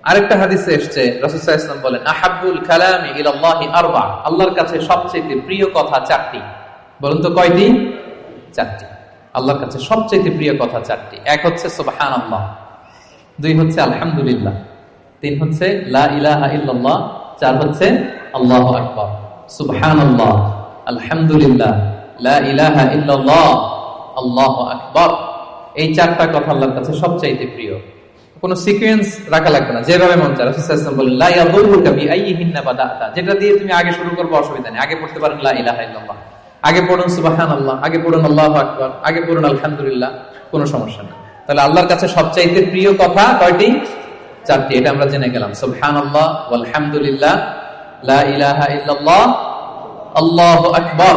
আরেকটা হাদিসে এসেছে, রাসূল সাল্লাল্লাহু আলাইহি ওয়াসাল্লাম বলেন, আহাব্বুল কালামি ইলাল্লাহি আরবা, আল্লাহর কাছে সবচেয়ে প্রিয় কথা চারটি। বলুন তো কয়টি? চারটি। আল্লাহর কাছে সবচেয়ে প্রিয় কথা চারটি। এক হচ্ছে সুবহানাল্লাহ, দুই হচ্ছে আলহামদুলিল্লাহ, তিন হচ্ছে লা ইলাহা ইল্লাল্লাহ, চার হচ্ছে আল্লাহু আকবার। সুবহানাল্লাহ, আলহামদুলিল্লাহ, লা ইলাহা ইল্লাল্লাহ, আল্লাহু আকবার। এই চারটা কথা আল্লাহর কাছে সবচাইতে প্রিয়। কোনো সিকোয়েন্স রাখা লাগবে না, যেভাবে মন চায়। রাসূল সাল্লাল্লাহু আলাইহি ওয়াসাল্লাম বলেন, লা ইয়াদুররুকা বিআইয়িহিন্না বাদাতা, যেটা দিয়ে তুমি আগে শুরু করবে অসুবিধা নেই। আগে পড়তে পারেন লা ইলাহা ইল্লাল্লাহ, আগে পড়ুন সুবহানাল্লাহ, আগে পড়ুন আল্লাহু আকবার, আগে পড়ুন আলহামদুলিল্লাহ, কোনো সমস্যা নেই। তাহলে আল্লাহর কাছে সবচাইতে প্রিয় কথা কয়টি? চারটি। এটা আমরা জেনে গেলাম, সুবহানাল্লাহ, আলহামদুলিল্লাহ, লা ইলাহা ইল্লাল্লাহ, আল্লাহু আকবার।